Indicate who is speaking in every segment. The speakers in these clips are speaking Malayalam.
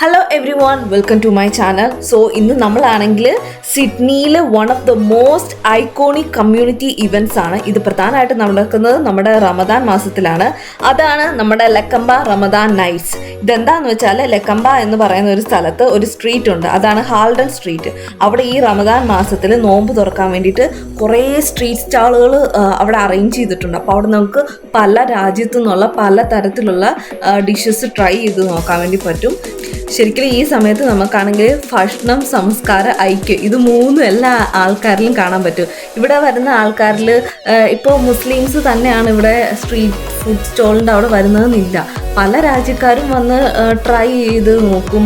Speaker 1: Hello everyone welcome to my channel. So ഇന്ന് നമ്മളാണെങ്കിൽ സിഡ്നിയിൽ one of the most iconic community events ആണ്. ഇത് പ്രധാനമായിട്ട് നടക്കുന്നത് നമ്മുടെ റമദാൻ മാസത്തിലാണ്. അതാണ് നമ്മുടെ ലക്കംബ റമദാൻ നൈറ്റ്സ്. ഇതെന്താണെന്ന് വെച്ചാൽ ലക്കംബ എന്ന് പറയുന്ന ഒരു സ്ഥലത്ത് ഒരു സ്ട്രീറ്റ് ഉണ്ട്, അതാണ് ഹാൾഡൻ സ്ട്രീറ്റ്. അവിടെ ഈ റമദാൻ മാസത്തിൽ നോമ്പ് തുറക്കാൻ വേണ്ടിയിട്ട് കുറേ സ്ട്രീറ്റ് സ്റ്റാളുകൾ അവിടെ അറേഞ്ച് ചെയ്തിട്ടുണ്ട്. അപ്പോൾ അവിടെ നമുക്ക് പല രാജ്യത്തു നിന്നുള്ള പല തരത്തിലുള്ള ഡിഷസ് ട്രൈ ചെയ്ത് നോക്കാൻ വേണ്ടി പറ്റും. ശരിക്കും ഈ സമയത്ത് നമുക്കാണെങ്കിൽ ഭക്ഷണം, സംസ്കാരം, ഐക്യം, ഇത് മൂന്നും എല്ലാ ആൾക്കാരിലും കാണാൻ പറ്റും. ഇവിടെ വരുന്ന ആൾക്കാരിൽ ഇപ്പോൾ മുസ്ലിംസ് തന്നെയാണ് ഇവിടെ സ്ട്രീറ്റ് ഫുഡ് സ്റ്റോളിൻ്റെ അവിടെ വരുന്നതെന്നില്ല. പല രാജ്യക്കാരും വന്ന് ട്രൈ ചെയ്ത് നോക്കും.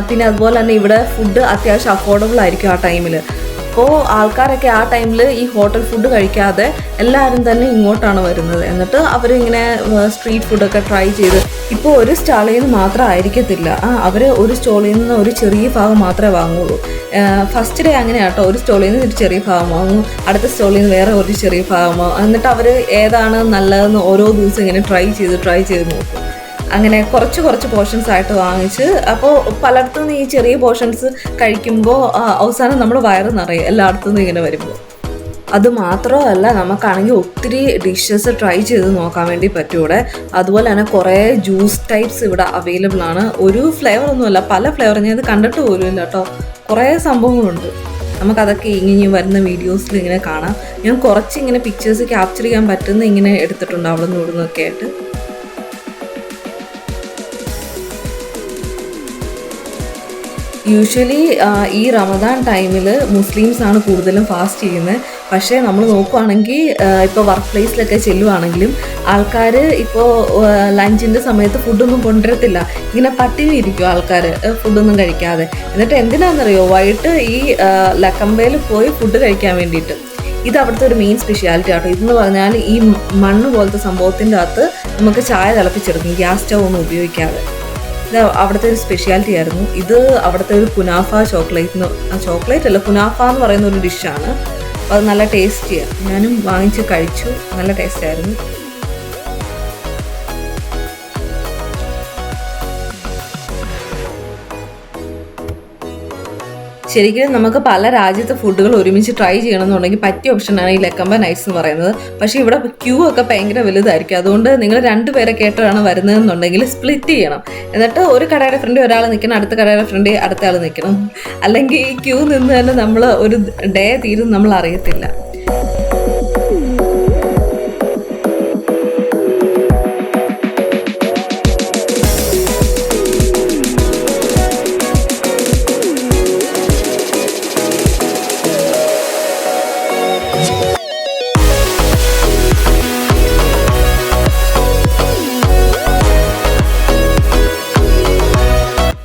Speaker 1: പിന്നെ അതുപോലെ തന്നെ ഇവിടെ ഫുഡ് അത്യാവശ്യം അഫോർഡബിൾ ആയിരിക്കും ആ ടൈമിൽ. അപ്പോൾ ആൾക്കാരൊക്കെ ആ ടൈമിൽ ഈ ഹോട്ടൽ ഫുഡ് കഴിക്കാതെ എല്ലാവരും തന്നെ ഇങ്ങോട്ടാണ് വരുന്നത്. എന്നിട്ട് അവരിങ്ങനെ സ്ട്രീറ്റ് ഫുഡൊക്കെ ട്രൈ ചെയ്ത്, ഇപ്പോൾ ഒരു സ്റ്റാളിൽ നിന്ന് മാത്രം ആയിരിക്കത്തില്ല, അവർ ഒരു സ്റ്റോളിൽ നിന്ന് ഒരു ചെറിയ ഭാഗം മാത്രമേ വാങ്ങുള്ളൂ. ഫസ്റ്റ് ഡേ അങ്ങനെയാണ് കേട്ടോ, ഒരു സ്റ്റോളിൽ നിന്ന് ഒരു ചെറിയ ഭാഗം വാങ്ങും, അടുത്ത സ്റ്റോളിൽ നിന്ന് വേറെ ഒരു ചെറിയ ഭാഗം വാങ്ങും. എന്നിട്ട് അവർ ഏതാണ് നല്ലതെന്ന് ഓരോ ദിവസം ഇങ്ങനെ ട്രൈ ചെയ്ത് നോക്കും. അങ്ങനെ കുറച്ച് പോർഷൻസ് ആയിട്ട് വാങ്ങിച്ച്, അപ്പോൾ പലയിടത്തു നിന്ന് ഈ ചെറിയ പോർഷൻസ് കഴിക്കുമ്പോൾ അവസാനം നമ്മുടെ വയറ് നിറയും എല്ലായിടത്തു നിന്നും ഇങ്ങനെ വരുമ്പോൾ. അത് മാത്രമല്ല, നമുക്കാണെങ്കിൽ ഒത്തിരി ഡിഷസ് ട്രൈ ചെയ്ത് നോക്കാൻ വേണ്ടി പറ്റും ഇവിടെ. അതുപോലെ തന്നെ കുറേ ജ്യൂസ് ടൈപ്സ് ഇവിടെ അവൈലബിൾ ആണ്. ഒരു ഫ്ലേവർ ഒന്നുമല്ല, പല ഫ്ലേവർ. ഞാൻ ഇത് കണ്ടിട്ട് പോലും ഇല്ല കേട്ടോ. കുറേ സംഭവങ്ങളുണ്ട്. നമുക്കതൊക്കെ ഇങ്ങനെ വരുന്ന വീഡിയോസിൽ ഇങ്ങനെ കാണാം. ഞാൻ കുറച്ച് ഇങ്ങനെ പിക്ചേഴ്സ് ക്യാപ്ചർ ചെയ്യാൻ പറ്റുന്ന ഇങ്ങനെ എടുത്തിട്ടുണ്ട് അവിടെ നിന്ന് ഇവിടുന്നൊക്കെ ആയിട്ട്. യൂഷ്വലി ഈ റമദാൻ ടൈമിൽ മുസ്ലിംസാണ് കൂടുതലും ഫാസ്റ്റ് ചെയ്യുന്നത്. പക്ഷേ നമ്മൾ നോക്കുവാണെങ്കിൽ ഇപ്പോൾ വർക്ക് പ്ലേസിലൊക്കെ ചെല്ലുവാണെങ്കിലും ആൾക്കാർ ഇപ്പോൾ ലഞ്ചിൻ്റെ സമയത്ത് ഫുഡൊന്നും കൊണ്ടുവരത്തില്ല. ഇങ്ങനെ പട്ടിണി ഇരിക്കും ആൾക്കാർ ഫുഡൊന്നും കഴിക്കാതെ. എന്നിട്ട് എന്തിനാണെന്നറിയോ, വൈകിട്ട് ഈ ലക്കംബയിൽ പോയി ഫുഡ് കഴിക്കാൻ വേണ്ടിയിട്ട്. ഇത് അവിടുത്തെ ഒരു മെയിൻ സ്പെഷ്യാലിറ്റി ആട്ടോ. ഇതെന്ന് പറഞ്ഞാൽ ഈ മണ്ണ് പോലത്തെ സംഭവത്തിൻ്റെ അകത്ത് നമുക്ക് ചായ തിളപ്പിച്ചെടുക്കും, ഗ്യാസ് സ്റ്റൗ ഒന്നും ഉപയോഗിക്കാതെ. ഇത് അവിടുത്തെ ഒരു സ്പെഷ്യാലിറ്റി ആയിരുന്നു. ഇത് അവിടുത്തെ ഒരു കുനാഫ ചോക്ലേറ്റ് അല്ല, കുനാഫ എന്ന് പറയുന്ന ഒരു ഡിഷാണ്. അപ്പോൾ അത് നല്ല ടേസ്റ്റിയാണ്. ഞാനും വാങ്ങിച്ച് കഴിച്ചു, നല്ല ടേസ്റ്റായിരുന്നു. ശരിക്കും നമുക്ക് പല രാജ്യത്തെ ഫുഡുകൾ ഒരുമിച്ച് ട്രൈ ചെയ്യണമെന്നുണ്ടെങ്കിൽ പറ്റിയ ഓപ്ഷനാണ് ഈ ലക്കംബ നൈറ്റ്സ് എന്ന് പറയുന്നത്. പക്ഷേ ഇവിടെ ക്യൂ ഒക്കെ ഭയങ്കര വലുതായിരിക്കും. അതുകൊണ്ട് നിങ്ങൾ 2 പേരെ കേട്ടാണ് വരുന്നതെന്നുണ്ടെങ്കിൽ സ്പ്ലിറ്റ് ചെയ്യണം. എന്നിട്ട് ഒരു കടയുടെ ഫ്രണ്ട് ഒരാൾ നിൽക്കണം, അടുത്ത കടയുടെ ഫ്രണ്ട് അടുത്ത ആൾ നിൽക്കണം. അല്ലെങ്കിൽ ഈ ക്യൂ നിന്ന് തന്നെ നമ്മൾ ഒരു ഡേ തീരും നമ്മൾ അറിയത്തില്ല.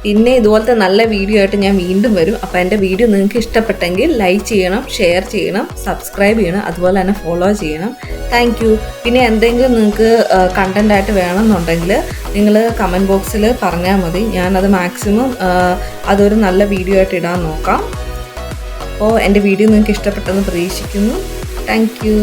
Speaker 1: പിന്നെ ഇതുപോലത്തെ നല്ല വീഡിയോ ആയിട്ട് ഞാൻ വീണ്ടും വരും. അപ്പോൾ എൻ്റെ വീഡിയോ നിങ്ങൾക്ക് ഇഷ്ടപ്പെട്ടെങ്കിൽ ലൈക്ക് ചെയ്യണം, ഷെയർ ചെയ്യണം, സബ്സ്ക്രൈബ് ചെയ്യണം, അതുപോലെ തന്നെ ഫോളോ ചെയ്യണം. Thank you. പിന്നെ എന്തെങ്കിലും നിങ്ങൾക്ക് കണ്ടൻ്റായിട്ട് വേണമെന്നുണ്ടെങ്കിൽ നിങ്ങൾ കമൻറ്റ് ബോക്സിൽ പറഞ്ഞാൽ മതി. ഞാനത് മാക്സിമം അതൊരു നല്ല വീഡിയോ ആയിട്ട് ഇടാൻ നോക്കാം. അപ്പോൾ എൻ്റെ വീഡിയോ നിങ്ങൾക്ക് ഇഷ്ടപ്പെട്ടെന്ന് പ്രതീക്ഷിക്കുന്നു. Thank you.